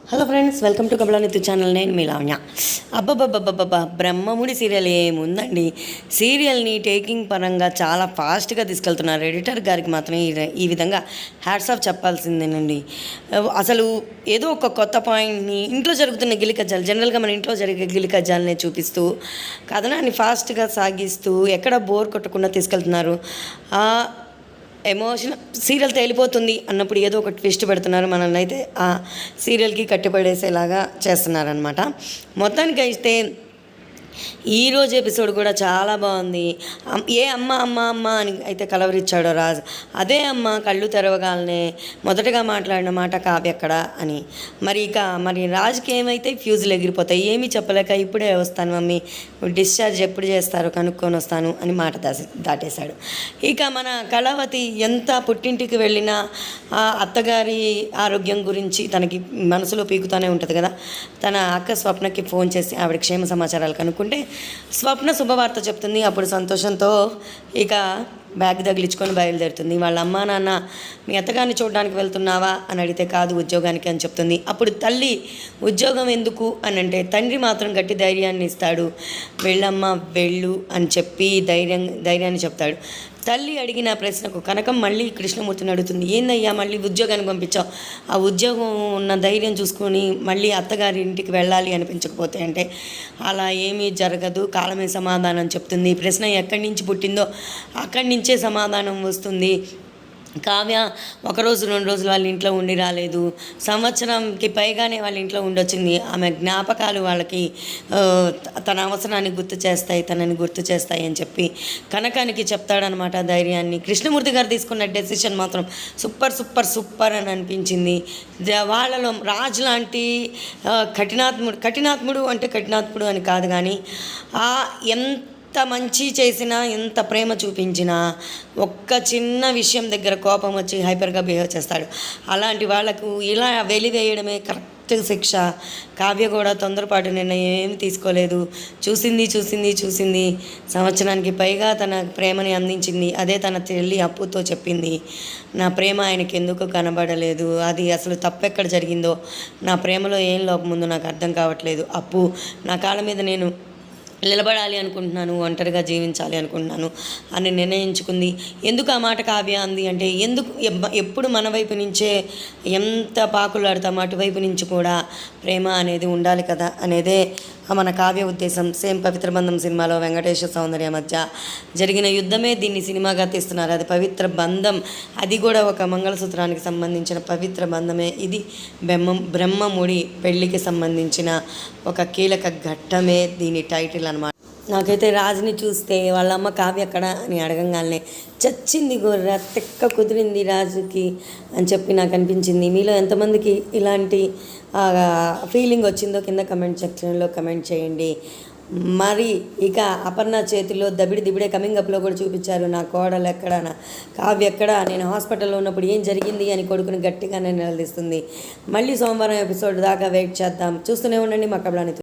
Hello friends, welcome to కబలానితు channel. నేను మీ లావణ్య. అబ్బబ్బబ్బబ్బబ్బా, బ్రహ్మముడి సీరియల్ ఏముందండి. సీరియల్ని టేకింగ్ పరంగా చాలా ఫాస్ట్గా తీసుకెళ్తున్నారు. ఎడిటర్ గారికి మాత్రం ఈ విధంగా హ్యాట్స్ ఆఫ్ చెప్పాల్సిందేనండి. అసలు ఏదో ఒక కొత్త పాయింట్ని, ఇంట్లో జరుగుతున్న గిలికజ్జాలు, జనరల్గా మన ఇంట్లో జరిగే గిలికజ్జాలనే చూపిస్తూ కథనాన్ని ఫాస్ట్గా సాగిస్తూ ఎక్కడ బోర్ కొట్టకుండా తీసుకెళ్తున్నారు. ఎమోషన్ సీరియల్ తేలిపోతుంది అన్నప్పుడు ఏదో ఒక ట్విస్ట్ పెడుతున్నారు. మనల్ని అయితే ఆ సీరియల్కి కట్టిపడేసేలాగా చేస్తున్నారనమాట. మొత్తానికి అయితే ఈరోజు ఎపిసోడ్ కూడా చాలా బాగుంది. ఏ అమ్మ అమ్మ అమ్మ అని అయితే కలవరిచ్చాడో రాజు, అదే అమ్మ కళ్ళు తెరవగాలనే మొదటగా మాట్లాడిన మాట కావ్యక్కడ అని. మరి రాజుకి ఏమైతే ఫ్యూజులు ఎగిరిపోతాయి. ఏమీ చెప్పలేక ఇప్పుడే వస్తాను మమ్మీ, డిశ్చార్జ్ ఎప్పుడు చేస్తారో కనుక్కొని వస్తాను అని మాట దాటేశాడు. ఇక మన కళావతి ఎంత పుట్టింటికి వెళ్ళినా అత్తగారి ఆరోగ్యం గురించి తనకి మనసులో పీకుతూనే ఉంటుంది కదా. తన అక్క స్వప్నకి ఫోన్ చేసి ఆవిడ క్షేమ సమాచారాలు కనుక్కుంటే స్వప్న శుభవార్త చెప్తుంది. అప్పుడు సంతోషంతో ఇక బ్యాగ్ తగిలించుకొని బయలుదేరుతుంది. వాళ్ళ అమ్మా నాన్న, మీ అత్తగారిని చూడడానికి వెళ్తున్నావా అని అడిగితే కాదు, ఉద్యోగానికి అని చెప్తుంది. అప్పుడు తల్లి ఉద్యోగం ఎందుకు అని అంటే తండ్రి మాత్రం గట్టి ధైర్యాన్ని ఇస్తాడు. వెళ్ళమ్మా వెళ్ళు అని చెప్పి ధైర్యాన్ని చెప్తాడు. తల్లి అడిగిన ప్రశ్నకు కనకం మళ్ళీ కృష్ణమూర్తిని అడుగుతుంది, ఏందయ్యా మళ్ళీ ఉద్యోగానికి పంపించావు, ఆ ఉద్యోగం ఉన్న ధైర్యం చూసుకొని మళ్ళీ అత్తగారి ఇంటికి వెళ్ళాలి అనిపించకపోతే అంటే, అలా ఏమీ జరగదు, కాలమే సమాధానం చెప్తుంది. ఈ ప్రశ్న ఎక్కడి నుంచి పుట్టిందో అక్కడి నుంచే సమాధానం వస్తుంది. కావ్య ఒకరోజు 2 రోజులు వాళ్ళ ఇంట్లో ఉండి రాలేదు, సంవత్సరంకి పైగానే వాళ్ళ ఇంట్లో ఉండొచ్చింది. ఆమె జ్ఞాపకాలు వాళ్ళకి తన అవసరాన్ని గుర్తు చేస్తాయి, తనని గుర్తు చేస్తాయి అని చెప్పి కనకానికి చెప్తాడనమాట ధైర్యాన్ని. కృష్ణమూర్తి గారు తీసుకున్న డెసిషన్ మాత్రం సూపర్ సూపర్ సూపర్ అని అనిపించింది. వాళ్ళలో రాజు లాంటి కఠినాత్ముడు అంటే కఠినాత్ముడు అని కాదు, కానీ ఎంత మంచి చేసినా, ఎంత ప్రేమ చూపించినా ఒక్క చిన్న విషయం దగ్గర కోపం వచ్చి హైపర్గా బిహేవ్ చేస్తాడు. అలాంటి వాళ్ళకు ఇలా వెలివేయడమే కరెక్ట్ శిక్ష. కావ్య కూడా తొందరపాటు నిర్ణయం ఏమి తీసుకోలేదు. చూసింది సంవత్సరానికి పైగా తన ప్రేమని అందించింది. అదే తన తల్లి అప్పుతో చెప్పింది, నా ప్రేమ ఆయనకి ఎందుకు కనబడలేదు, అది అసలు తప్పెక్కడ జరిగిందో, నా ప్రేమలో ఏం లోపం ఉందో నాకు అర్థం కావట్లేదు, అప్పు నా కాళ్ళ మీద నేను నిలబడాలి అనుకుంటున్నాను, ఒంటరిగా జీవించాలి అనుకుంటున్నాను అని నిర్ణయించుకుంది. ఎందుకు ఆ మాట కావ్య అంది అంటే, ఎప్పుడు మన వైపు నుంచే ఎంత పాకులాడతామో అటువైపు నుంచి కూడా ప్రేమ అనేది ఉండాలి కదా అనేదే మన కావ్య ఉద్దేశం. సేమ్ పవిత్ర బంధం సినిమాలో వెంకటేశ్వర సౌందర్య మధ్య జరిగిన యుద్ధమే దీన్ని సినిమాగా తీస్తున్నారు. అది పవిత్ర బంధం, అది కూడా ఒక మంగళసూత్రానికి సంబంధించిన పవిత్ర బంధమే. ఇది బ్రహ్మముడి పెళ్ళికి సంబంధించిన ఒక కీలక ఘట్టమే దీని టైటిల్ అన్నమాట. నాకైతే రాజుని చూస్తే వాళ్ళ అమ్మ కావ్య ఎక్కడ అని అడగంగానే చచ్చింది గొర్రె తెక్క కుదిరింది రాజుకి అని చెప్పి నాకు అనిపించింది. మీలో ఎంతమందికి ఇలాంటి ఫీలింగ్ వచ్చిందో కింద కమెంట్ సెక్షన్లో కమెంట్ చేయండి. మరి ఇక అపర్ణ చేతిలో దిబిడే కమింగ్ అప్లో కూడా చూపించారు. నా కోడలు ఎక్కడా, నా కావ్య ఎక్కడా, నేను హాస్పిటల్లో ఉన్నప్పుడు ఏం జరిగింది అని కొడుకుని గట్టిగానే నిలదీస్తుంది. మళ్ళీ సోమవారం ఎపిసోడ్ దాకా వెయిట్ చేద్దాం. చూస్తూనే ఉండండి మా కబలానితు.